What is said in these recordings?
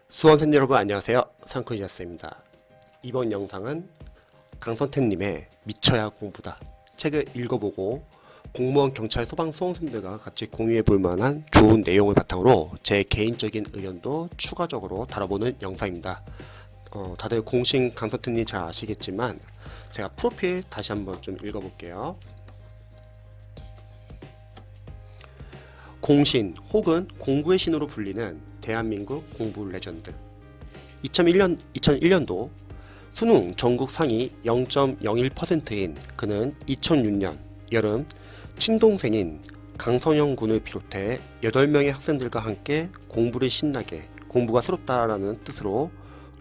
수험생 여러분 안녕하세요. 상크이자스입니다. 이번 영상은 강선택님의 미쳐야 공부다 책을 읽어보고 공무원, 경찰, 소방, 수험생들과 같이 공유해볼 만한 좋은 내용을 바탕으로 제 개인적인 의견도 추가적으로 다뤄보는 영상입니다. 다들 공신 강선택님 잘 아시겠지만 제가 프로필 다시 한번 좀 읽어볼게요. 공신 혹은 공부의 신으로 불리는 대한민국 공부 레전드. 2001년도 수능 전국 상위 0.01%인 그는 2006년 여름 친동생인 강선영 군을 비롯해 8명의 학생들과 함께 공부를 신나게, 공부가 새롭다라는 뜻으로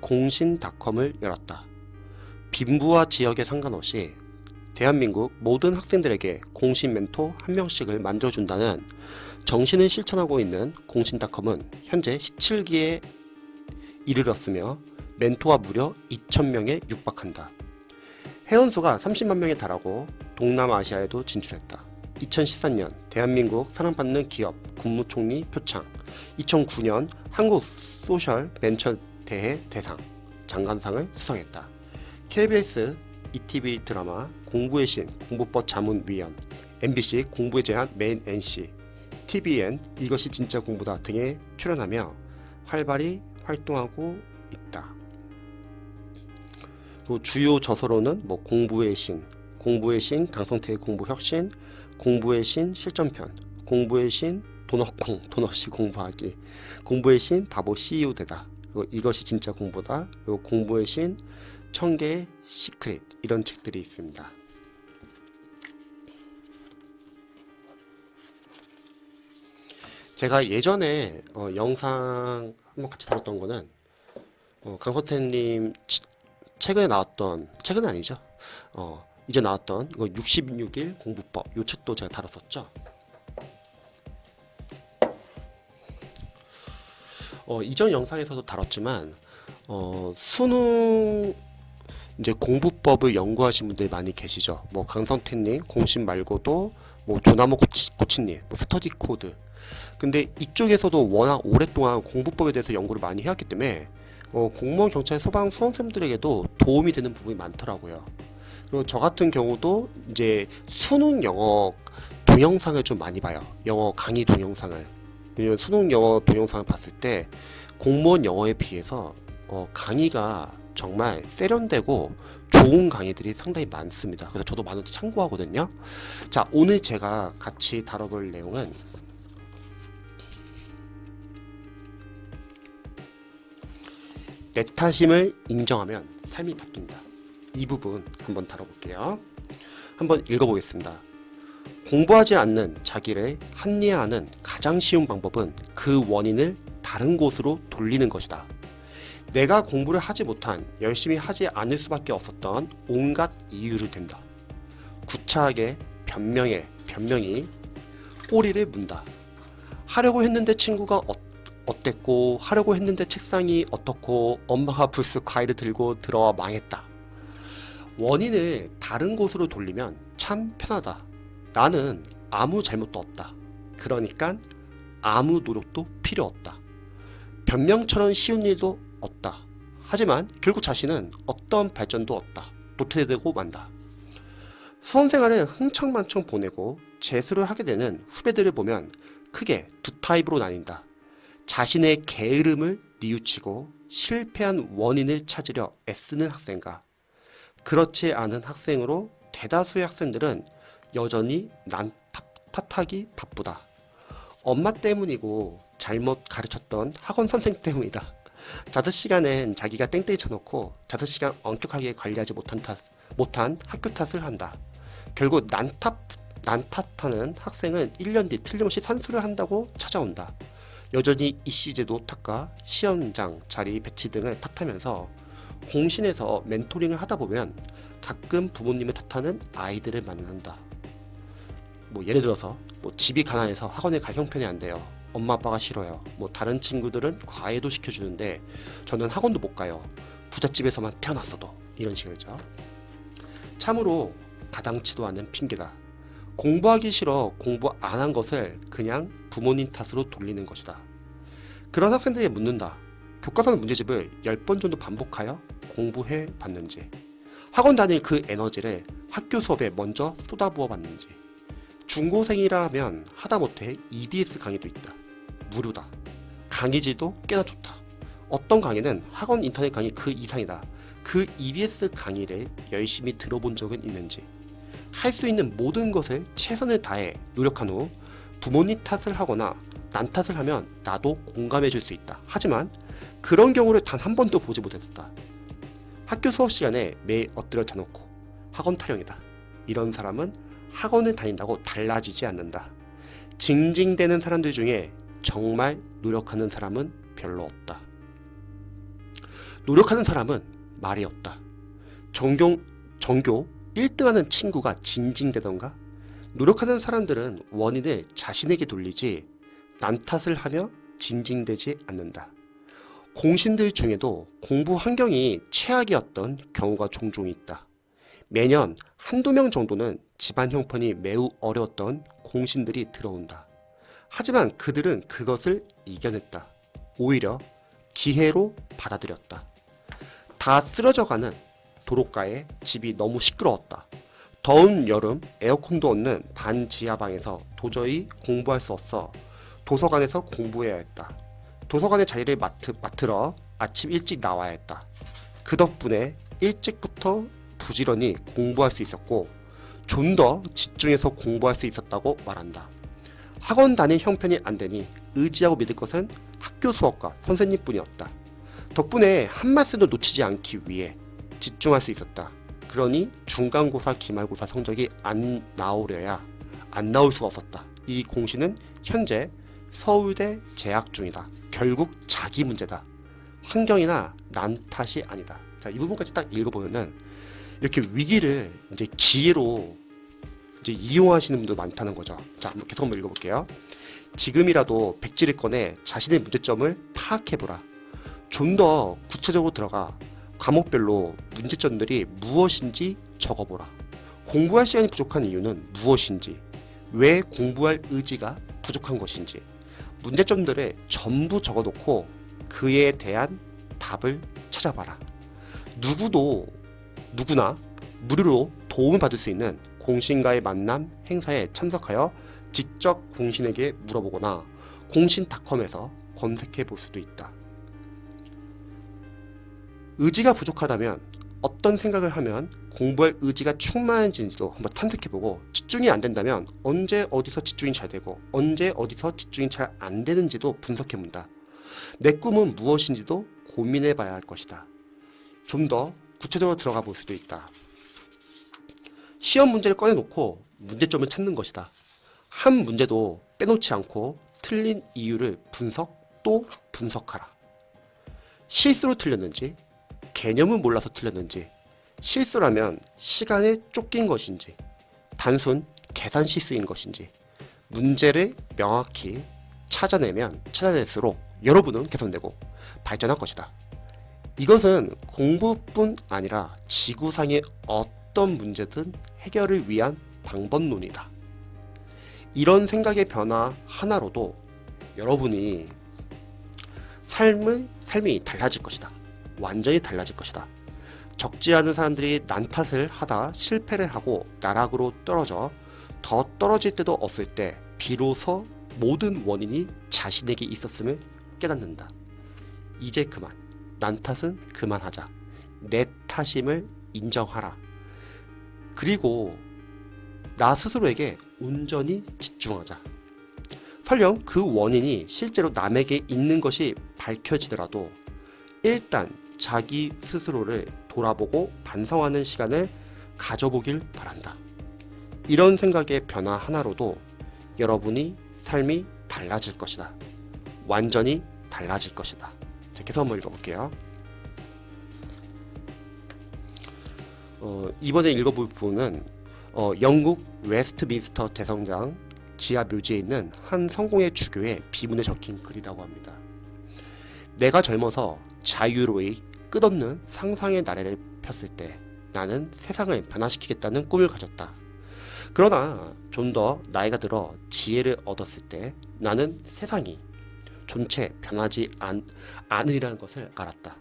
공신닷컴을 열었다. 빈부와 지역에 상관없이 대한민국 모든 학생들에게 공신 멘토 한 명씩을 만들어준다는 정신을 실천하고 있는 공신닷컴은 현재 17기에 이르렀으며 멘토가 무려 2,000명에 육박한다. 회원수가 30만 명에 달하고 동남아시아에도 진출했다. 2013년 대한민국 사랑받는 기업 국무총리 표창, 2009년 한국 소셜 벤처 대회 대상 장관상을 수상했다. KBS ETV 드라마 공부의 신 공부법 자문위원, MBC 공부에 제한 메인 NC, TVN 이것이 진짜 공부다 등에 출연하며 활발히 활동하고 있다. 또 주요 저서로는 공부의 신 강성태의 공부혁신, 공부의 신 실전편, 공부의 신 돈 없이 공부하기, 공부의 신 바보 CEO 되다, 이것이 진짜 공부다, 그리고 공부의 신 1000개의 시크릿, 이런 책들이 있습니다. 제가 예전에 영상 한번 같이 다뤘던 거는 강서태님 최근에 나왔던, 최근은 아니죠, 이제 나왔던 이거 66일 공부법, 이 책도 제가 다뤘었죠. 이전 영상에서도 다뤘지만 수능 이제 공부법을 연구하신 분들이 많이 계시죠. 강성태님 공신 말고도 조나무 코치님 스터디 코드. 근데 이쪽에서도 워낙 오랫동안 공부법에 대해서 연구를 많이 해왔기 때문에 공무원, 경찰, 소방, 수험생들에게도 도움이 되는 부분이 많더라고요. 그리고 저 같은 경우도 이제 수능 영어 동영상을 좀 많이 봐요. 영어 강의 동영상을. 왜냐면 수능 영어 동영상을 봤을 때 공무원 영어에 비해서 강의가 정말 세련되고 좋은 강의들이 상당히 많습니다. 그래서 저도 많이 참고하거든요. 자, 오늘 제가 같이 다뤄볼 내용은 내 탓임을 인정하면 삶이 바뀐다. 이 부분 한번 다뤄볼게요. 한번 읽어보겠습니다. 공부하지 않는 자기를 합리화하는 가장 쉬운 방법은 그 원인을 다른 곳으로 돌리는 것이다. 내가 공부를 하지 못한, 열심히 하지 않을 수밖에 없었던 온갖 이유를 댄다. 구차하게 변명이 꼬리를 문다. 하려고 했는데 친구가 어땠고, 하려고 했는데 책상이 어떻고, 엄마가 불쑥 과일을 들고 들어와 망했다. 원인을 다른 곳으로 돌리면 참 편하다. 나는 아무 잘못도 없다. 그러니까 아무 노력도 필요 없다. 변명처럼 쉬운 일도 없다. 하지만 결국 자신은 어떤 발전도 없다. 도태되고 만다. 수험생활을 흥청망청 보내고 재수를 하게 되는 후배들을 보면 크게 두 타입으로 나뉜다. 자신의 게으름을 뉘우치고 실패한 원인을 찾으려 애쓰는 학생과 그렇지 않은 학생으로 대다수의 학생들은 여전히 난 탓하기 바쁘다. 엄마 때문이고 잘못 가르쳤던 학원 선생 때문이다. 자습 시간엔 자기가 땡땡이 쳐놓고 자습 시간 엄격하게 관리하지 못한 학교 탓을 한다. 결국 난 탓하는 학생은 1년 뒤 틀림없이 산수를 한다고 찾아온다. 여전히 입시제도 탓과 시험장 자리 배치 등을 탓하면서 공신에서 멘토링을 하다 보면 가끔 부모님을 탓하는 아이들을 만난다. 예를 들어서 집이 가난해서 학원에 갈 형편이 안 돼요. 엄마 아빠가 싫어요. 다른 친구들은 과외도 시켜주는데 저는 학원도 못 가요. 부잣집에서만 태어났어도. 이런 식이죠. 참으로 가당치도 않은 핑계다. 공부하기 싫어 공부 안 한 것을 그냥 부모님 탓으로 돌리는 것이다. 그런 학생들이 묻는다. 교과서 문제집을 10번 정도 반복하여 공부해 봤는지, 학원 다닐 그 에너지를 학교 수업에 먼저 쏟아부어 봤는지, 중고생이라 하면 하다못해 EBS 강의도 있다. 무료다. 강의질도 꽤나 좋다. 어떤 강의는 학원 인터넷 강의 그 이상이다. 그 EBS 강의를 열심히 들어본 적은 있는지, 할 수 있는 모든 것을 최선을 다해 노력한 후 부모님 탓을 하거나 난 탓을 하면 나도 공감해 줄 수 있다. 하지만 그런 경우를 단 한 번도 보지 못했다. 학교 수업 시간에 매일 엎드려 자놓고 학원 타령이다. 이런 사람은 학원을 다닌다고 달라지지 않는다. 징징대는 사람들 중에 정말 노력하는 사람은 별로 없다. 노력하는 사람은 말이 없다. 전교 1등하는 친구가 징징대던가? 노력하는 사람들은 원인을 자신에게 돌리지 남 탓을 하며 징징대지 않는다. 공신들 중에도 공부 환경이 최악이었던 경우가 종종 있다. 매년 한두 명 정도는 집안 형편이 매우 어려웠던 공신들이 들어온다. 하지만 그들은 그것을 이겨냈다. 오히려 기회로 받아들였다. 다 쓰러져가는 도로가에 집이 너무 시끄러웠다. 더운 여름 에어컨도 없는 반지하방에서 도저히 공부할 수 없어 도서관에서 공부해야 했다. 도서관의 자리를 맡으러 아침 일찍 나와야 했다. 그 덕분에 일찍부터 부지런히 공부할 수 있었고 좀 더 집중해서 공부할 수 있었다고 말한다. 학원 다닐 형편이 안 되니 의지하고 믿을 것은 학교 수업과 선생님뿐이었다. 덕분에 한 말씀도 놓치지 않기 위해 집중할 수 있었다. 그러니 중간고사, 기말고사 성적이 안 나올 수가 없었다. 이 공신은 현재 서울대 재학 중이다. 결국 자기 문제다. 환경이나 난 탓이 아니다. 자, 이 부분까지 딱 읽어보면은 이렇게 위기를 이제 기회로 이제 이용하시는 분들 많다는 거죠. 자, 계속 한번 읽어볼게요. 지금이라도 백지를 꺼내 자신의 문제점을 파악해보라. 좀 더 구체적으로 들어가 과목별로 문제점들이 무엇인지 적어보라. 공부할 시간이 부족한 이유는 무엇인지, 왜 공부할 의지가 부족한 것인지, 문제점들을 전부 적어놓고 그에 대한 답을 찾아봐라. 누구나 무료로 도움을 받을 수 있는 공신과의 만남 행사에 참석하여 직접 공신에게 물어보거나 공신닷컴에서 검색해 볼 수도 있다. 의지가 부족하다면 어떤 생각을 하면 공부할 의지가 충만해지는지도 한번 탐색해보고, 집중이 안 된다면 언제 어디서 집중이 잘 되고 언제 어디서 집중이 잘 안 되는지도 분석해본다. 내 꿈은 무엇인지도 고민해봐야 할 것이다. 좀 더 구체적으로 들어가 볼 수도 있다. 시험 문제를 꺼내놓고 문제점을 찾는 것이다. 한 문제도 빼놓지 않고 틀린 이유를 또 분석하라. 실수로 틀렸는지, 개념을 몰라서 틀렸는지, 실수라면 시간에 쫓긴 것인지, 단순 계산 실수인 것인지, 문제를 명확히 찾아내면 찾아낼수록 여러분은 개선되고 발전할 것이다. 이것은 공부뿐 아니라 지구상의 어떤 문제든 해결을 위한 방법론이다. 이런 생각의 변화 하나로도 여러분이 삶이 달라질 것이다. 완전히 달라질 것이다. 적지 않은 사람들이 난 탓을 하다 실패를 하고 나락으로 떨어져 더 떨어질 때도 없을 때 비로소 모든 원인이 자신에게 있었음을 깨닫는다. 이제 그만. 난 탓은 그만하자. 내 탓임을 인정하라. 그리고 나 스스로에게 온전히 집중하자. 설령 그 원인이 실제로 남에게 있는 것이 밝혀지더라도 일단 자기 스스로를 돌아보고 반성하는 시간을 가져보길 바란다. 이런 생각의 변화 하나로도 여러분이 삶이 달라질 것이다. 완전히 달라질 것이다. 자, 계속 한번 읽어볼게요. 이번에 읽어볼 부분은 영국 웨스트민스터 대성당 지하 묘지에 있는 한 성공의 주교의 비문에 적힌 글이라고 합니다. 내가 젊어서 자유로이 끝없는 상상의 나래를 폈을 때 나는 세상을 변화시키겠다는 꿈을 가졌다. 그러나 좀 더 나이가 들어 지혜를 얻었을 때 나는 세상이 존재 변하지 않으리라는 것을 알았다.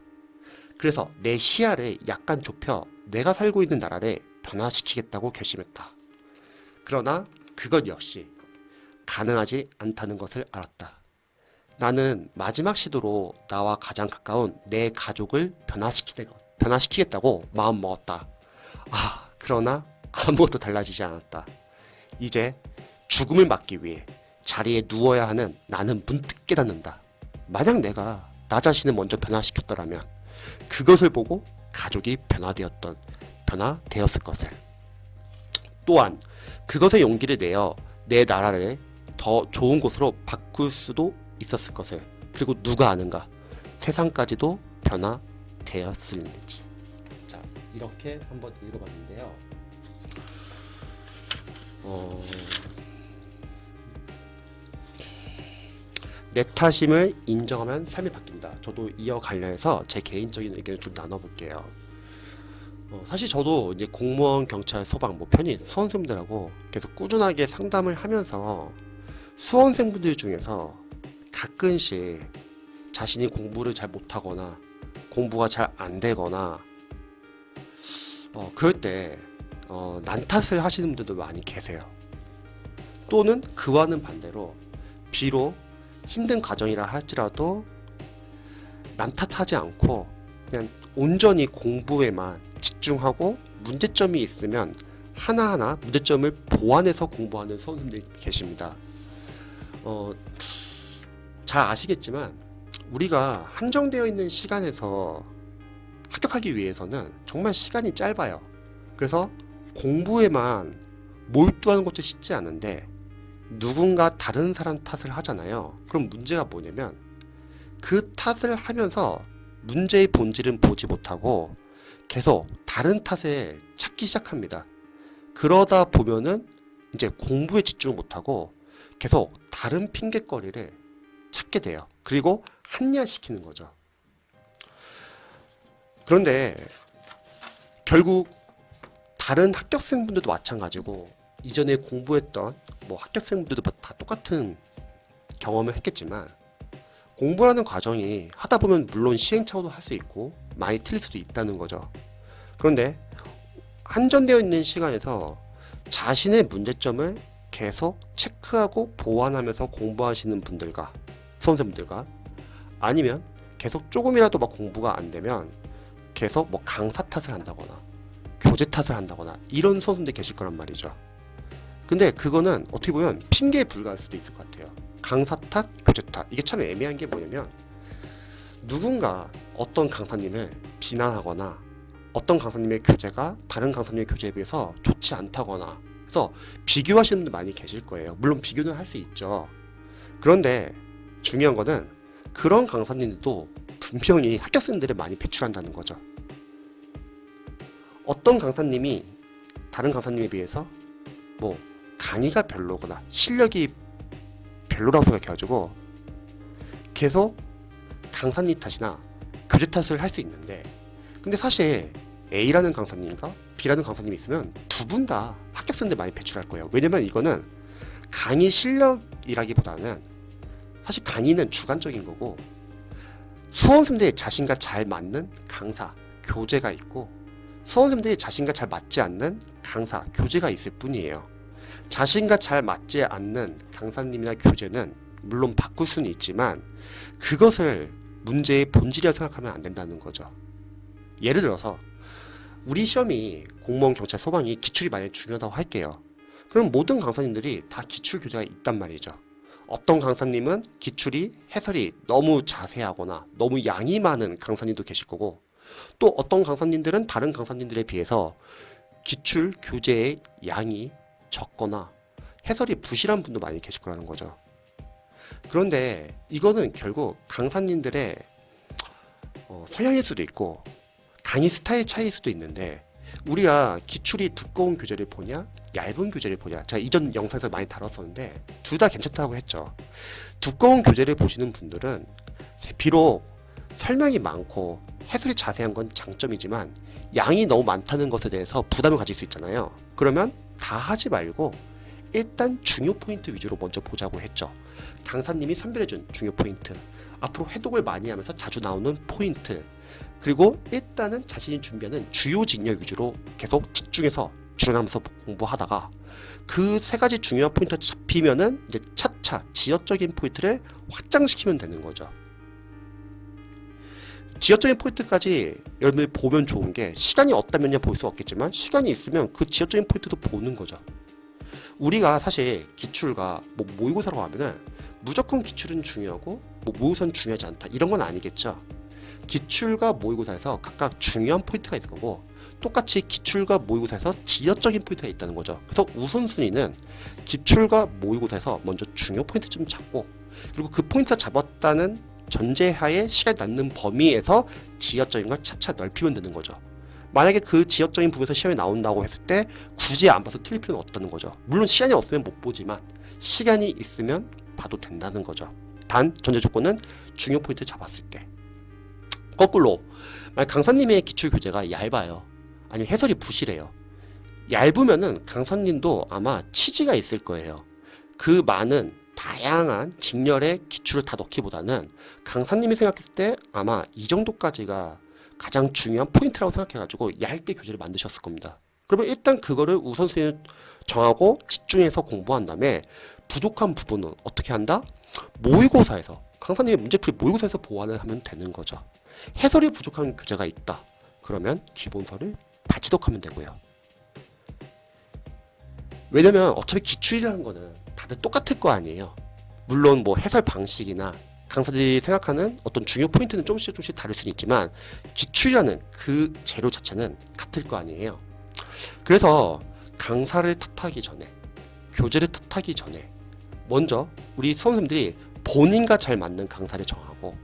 그래서 내 시야를 약간 좁혀 내가 살고 있는 나라를 변화시키겠다고 결심했다. 그러나 그것 역시 가능하지 않다는 것을 알았다. 나는 마지막 시도로 나와 가장 가까운 내 가족을 변화시키겠다고 마음먹었다. 그러나 아무것도 달라지지 않았다. 이제 죽음을 막기 위해 자리에 누워야 하는 나는 문득 깨닫는다. 만약 내가 나 자신을 먼저 변화시켰더라면 그것을 보고 가족이 변화되었을 것을. 또한 그것의 용기를 내어 내 나라를 더 좋은 곳으로 바꿀 수도 있었을 것을. 그리고 누가 아는가, 세상까지도 변화되었을는지. 자, 이렇게 한번 읽어봤는데요. 내 탓임을 인정하면 삶이 바뀐다. 저도 이어 관련해서 제 개인적인 의견을 좀 나눠볼게요. 사실 저도 이제 공무원, 경찰, 소방, 편입, 수험생분들하고 계속 꾸준하게 상담을 하면서 수험생분들 중에서 가끔씩 자신이 공부를 잘 못하거나 공부가 잘 안 되거나 그럴 때 난 탓을 하시는 분들도 많이 계세요. 또는 그와는 반대로 비록 힘든 과정이라 할지라도 남 탓하지 않고 그냥 온전히 공부에만 집중하고 문제점이 있으면 하나하나 문제점을 보완해서 공부하는 수험생들이 계십니다. 잘 아시겠지만 우리가 한정되어 있는 시간에서 합격하기 위해서는 정말 시간이 짧아요. 그래서 공부에만 몰두하는 것도 쉽지 않은데 누군가 다른 사람 탓을 하잖아요. 그럼 문제가 뭐냐면 그 탓을 하면서 문제의 본질은 보지 못하고 계속 다른 탓을 찾기 시작합니다. 그러다 보면은 이제 공부에 집중을 못하고 계속 다른 핑곗거리를 찾게 돼요. 그리고 한리화시키는 거죠. 그런데 결국 다른 합격생분들도 마찬가지고 이전에 공부했던 합격생분들도 다 똑같은 경험을 했겠지만 공부라는 과정이 하다 보면 물론 시행착오도 할 수 있고 많이 틀릴 수도 있다는 거죠. 그런데 한정되어 있는 시간에서 자신의 문제점을 계속 체크하고 보완하면서 공부하시는 분들과 수험생분들과 아니면 계속 조금이라도 공부가 안 되면 계속 강사 탓을 한다거나 교재 탓을 한다거나 이런 수험생들이 계실 거란 말이죠. 근데 그거는 어떻게 보면 핑계에 불과할 수도 있을 것 같아요. 강사 탓, 교재 탓. 이게 참 애매한 게 뭐냐면 누군가 어떤 강사님을 비난하거나 어떤 강사님의 교재가 다른 강사님의 교재에 비해서 좋지 않다거나 그래서 비교하시는 분들 많이 계실 거예요. 물론 비교는 할 수 있죠. 그런데 중요한 거는 그런 강사님들도 분명히 합격생들을 많이 배출한다는 거죠. 어떤 강사님이 다른 강사님에 비해서 강의가 별로거나 실력이 별로라고 생각해가지고 계속 강사님 탓이나 교재 탓을 할 수 있는데 근데 사실 A라는 강사님과 B라는 강사님이 있으면 두 분 다 합격생들 많이 배출할 거예요. 왜냐면 이거는 강의 실력이라기보다는 사실 강의는 주관적인 거고 수험생들의 자신과 잘 맞는 강사, 교재가 있고 수험생들이 자신과 잘 맞지 않는 강사, 교재가 있을 뿐이에요. 자신과 잘 맞지 않는 강사님이나 교재는 물론 바꿀 수는 있지만 그것을 문제의 본질이라고 생각하면 안 된다는 거죠. 예를 들어서 우리 시험이 공무원, 경찰, 소방이 기출이 만약에 중요하다고 할게요. 그럼 모든 강사님들이 다 기출 교재가 있단 말이죠. 어떤 강사님은 기출이 해설이 너무 자세하거나 너무 양이 많은 강사님도 계실 거고 또 어떤 강사님들은 다른 강사님들에 비해서 기출 교재의 양이 적거나 해설이 부실한 분도 많이 계실 거라는 거죠. 그런데 이거는 결국 강사님들의 성향일 수도 있고 강의 스타일 차이일 수도 있는데 우리가 기출이 두꺼운 교재를 보냐 얇은 교재를 보냐 제가 이전 영상에서 많이 다뤘었는데 둘 다 괜찮다고 했죠. 두꺼운 교재를 보시는 분들은 비록 설명이 많고 해설이 자세한 건 장점이지만 양이 너무 많다는 것에 대해서 부담을 가질 수 있잖아요. 그러면 다 하지 말고 일단 중요 포인트 위주로 먼저 보자고 했죠. 강사님이 선별해준 중요 포인트, 앞으로 해독을 많이 하면서 자주 나오는 포인트, 그리고 일단은 자신이 준비하는 주요 직렬 위주로 계속 집중해서 줄여나면서 공부하다가 그 세 가지 중요한 포인트가 잡히면은 이제 차차 지역적인 포인트를 확장시키면 되는 거죠. 지역적인 포인트까지 여러분들이 보면 좋은 게, 시간이 없다면야 볼 수 없겠지만 시간이 있으면 그 지역적인 포인트도 보는 거죠. 우리가 사실 기출과 뭐 모의고사로 하면은 무조건 기출은 중요하고 뭐 모의고사는 중요하지 않다 이런 건 아니겠죠. 기출과 모의고사에서 각각 중요한 포인트가 있을 거고, 똑같이 기출과 모의고사에서 지역적인 포인트가 있다는 거죠. 그래서 우선순위는 기출과 모의고사에서 먼저 중요 포인트 좀 잡고, 그리고 그 포인트 잡았다는 전제하에 시간이 남는 범위에서 지역적인 걸 차차 넓히면 되는 거죠. 만약에 그 지역적인 부분에서 시험이 나온다고 했을 때 굳이 안 봐서 틀릴 필요는 없다는 거죠. 물론 시간이 없으면 못 보지만 시간이 있으면 봐도 된다는 거죠. 단 전제 조건은 중요 포인트 잡았을 때. 거꾸로 만약 강사님의 기출 교재가 얇아요, 아니면 해설이 부실해요. 얇으면은 강사님도 아마 취지가 있을 거예요. 그 많은 다양한 직렬의 기출을 다 넣기보다는 강사님이 생각했을 때 아마 이 정도까지가 가장 중요한 포인트라고 생각해가지고 얇게 교재를 만드셨을 겁니다. 그러면 일단 그거를 우선순위 정하고 집중해서 공부한 다음에 부족한 부분은 어떻게 한다? 모의고사에서, 강사님의 문제풀이 모의고사에서 보완을 하면 되는 거죠. 해설이 부족한 교재가 있다, 그러면 기본서를 다지독하면 되고요. 왜냐면 어차피 기출이라는 거는 다들 똑같을 거 아니에요. 물론 뭐 해설 방식이나 강사들이 생각하는 어떤 중요 포인트는 조금씩 다를 수는 있지만 기출이라는 그 재료 자체는 같을 거 아니에요. 그래서 강사를 탓하기 전에, 교재를 탓하기 전에 먼저 우리 수험생들이 본인과 잘 맞는 강사를 정하고,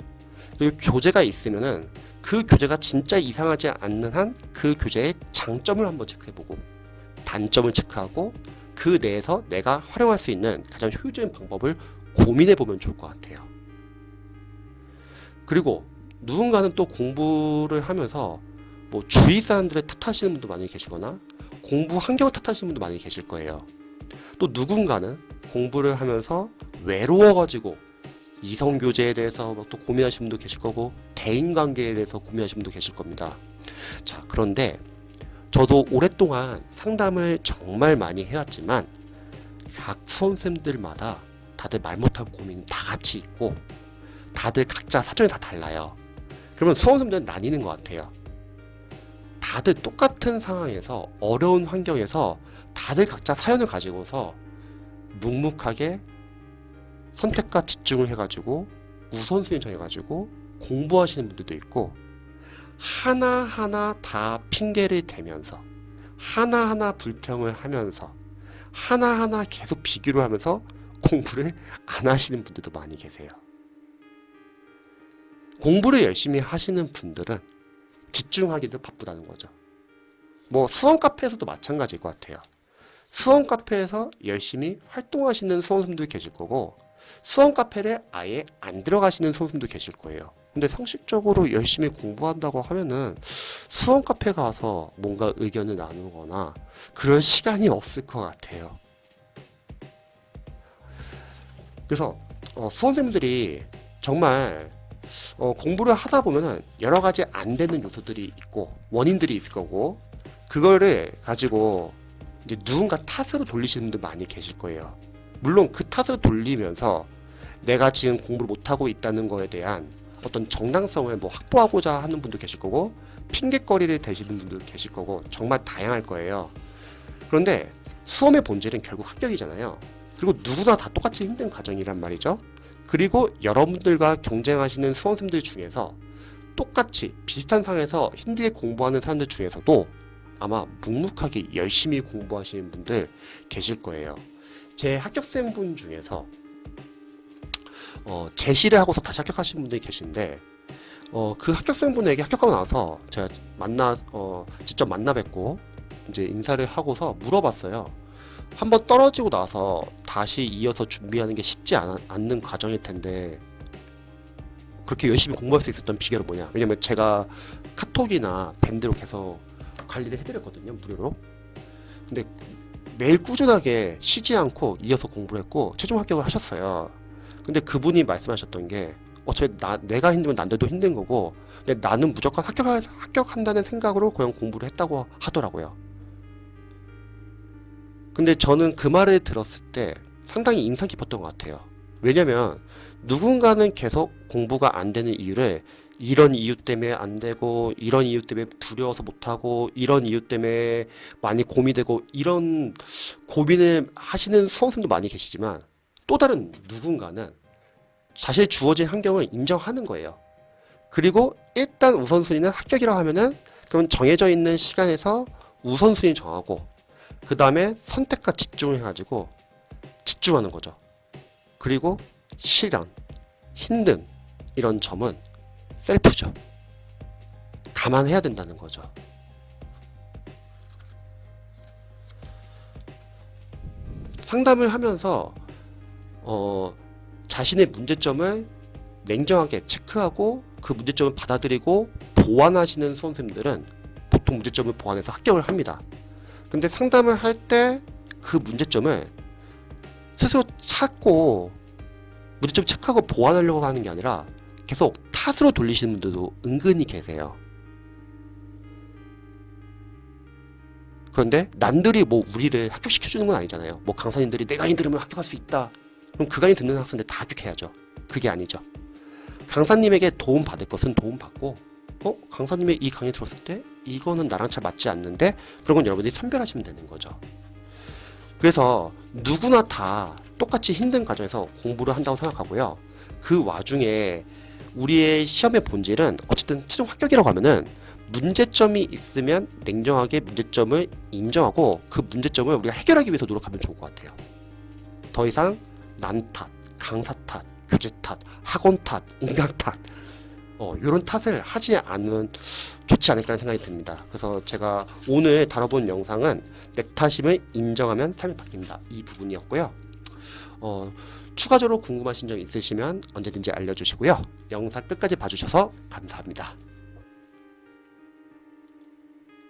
그리고 교재가 있으면은 그 교재가 진짜 이상하지 않는 한 그 교재의 장점을 한번 체크해보고 단점을 체크하고 그 내에서 내가 활용할 수 있는 가장 효율적인 방법을 고민해보면 좋을 것 같아요. 그리고 누군가는 또 공부를 하면서 뭐 주위 사람들을 탓하시는 분도 많이 계시거나 공부 환경을 탓하시는 분도 많이 계실 거예요. 또 누군가는 공부를 하면서 외로워가지고 이성교제에 대해서 또 고민하시는 분도 계실 거고 대인관계에 대해서 고민하시는 분도 계실 겁니다. 자, 그런데 저도 오랫동안 상담을 정말 많이 해왔지만 각 수험생들마다 다들 말 못할 고민이 다 같이 있고 다들 각자 사정이 다 달라요. 그러면 수험생들은 나뉘는 것 같아요. 다들 똑같은 상황에서 어려운 환경에서 다들 각자 사연을 가지고서 묵묵하게 선택과 집중을 해가지고 우선순위 정해가지고 공부하시는 분들도 있고, 하나하나 다 핑계를 대면서 하나하나 불평을 하면서 하나하나 계속 비교를 하면서 공부를 안 하시는 분들도 많이 계세요. 공부를 열심히 하시는 분들은 집중하기도 바쁘다는 거죠. 뭐 수험 카페에서도 마찬가지일 것 같아요. 수험 카페에서 열심히 활동하시는 수험생도 계실 거고 수험 카페를 아예 안 들어가시는 수험생도 계실 거예요. 근데 상식적으로 열심히 공부한다고 하면은 수험 카페 가서 뭔가 의견을 나누거나 그럴 시간이 없을 것 같아요. 그래서 수험생들이 정말 공부를 하다 보면은 여러 가지 안 되는 요소들이 있고 원인들이 있을 거고, 그거를 가지고 이제 누군가 탓으로 돌리시는 분들 많이 계실 거예요. 물론 그 탓으로 돌리면서 내가 지금 공부를 못하고 있다는 거에 대한 어떤 정당성을 뭐 확보하고자 하는 분도 계실 거고 핑계거리를 대시는 분도 계실 거고 정말 다양할 거예요. 그런데 수험의 본질은 결국 합격이잖아요. 그리고 누구나 다 똑같이 힘든 과정이란 말이죠. 그리고 여러분들과 경쟁하시는 수험생들 중에서 똑같이 비슷한 상황에서 힘들게 공부하는 사람들 중에서도 아마 묵묵하게 열심히 공부하시는 분들 계실 거예요. 제 합격생분 중에서 재시를 하고서 다시 합격하신 분들이 계신데 그 합격생분에게 합격하고 나서 제가 직접 만나 뵙고 이제 인사를 하고서 물어봤어요. 한번 떨어지고 나서 다시 이어서 준비하는 게 쉽지 않는 과정일 텐데 그렇게 열심히 공부할 수 있었던 비결은 뭐냐? 왜냐면 제가 카톡이나 밴드로 계속 관리를 해드렸거든요, 무료로. 근데 매일 꾸준하게 쉬지 않고 이어서 공부를 했고 최종 합격을 하셨어요. 근데 그분이 말씀하셨던 게 어차피 내가 힘들면 남들도 힘든 거고 근데 나는 무조건 합격한다는 생각으로 그냥 공부를 했다고 하더라고요. 근데 저는 그 말을 들었을 때 상당히 인상 깊었던 것 같아요. 왜냐면 누군가는 계속 공부가 안 되는 이유를 이런 이유 때문에 안 되고 이런 이유 때문에 두려워서 못하고 이런 이유 때문에 많이 고민되고 이런 고민을 하시는 수험생도 많이 계시지만 또 다른 누군가는 사실 주어진 환경을 인정하는 거예요. 그리고 일단 우선순위는 합격이라고 하면은 그럼 정해져 있는 시간에서 우선순위 정하고 그 다음에 선택과 집중해가지고 집중하는 거죠. 그리고 시련, 힘든 이런 점은 셀프죠. 감안해야 된다는 거죠. 상담을 하면서 자신의 문제점을 냉정하게 체크하고 그 문제점을 받아들이고 보완하시는 수험생들은 보통 문제점을 보완해서 합격을 합니다. 근데 상담을 할 때 그 문제점을 스스로 찾고 문제점 체크하고 보완하려고 하는 게 아니라 계속 탓으로 돌리시는 분들도 은근히 계세요. 그런데 남들이 뭐 우리를 합격시켜주는 건 아니잖아요. 뭐 강사님들이 내 강의 들으면 합격할 수 있다. 그럼 그 강의 듣는 학생들 다 합격해야죠. 그게 아니죠. 강사님에게 도움 받을 것은 도움 받고 강사님의 이 강의 들었을 때 이거는 나랑 잘 맞지 않는데 그런 건 여러분들이 선별하시면 되는 거죠. 그래서 누구나 다 똑같이 힘든 과정에서 공부를 한다고 생각하고요. 그 와중에 우리의 시험의 본질은 어쨌든 최종 합격이라고 하면은 문제점이 있으면 냉정하게 문제점을 인정하고 그 문제점을 우리가 해결하기 위해서 노력하면 좋을 것 같아요. 더 이상 남 탓, 강사 탓, 교재 탓, 학원 탓, 인강 탓 이런 탓을 하지 않으면 좋지 않을까 하는 생각이 듭니다. 그래서 제가 오늘 다뤄본 영상은 내 탓임을 인정하면 삶이 바뀐다 이 부분이었고요. 추가적으로 궁금하신 점 있으시면 언제든지 알려주시고요. 영상 끝까지 봐주셔서 감사합니다.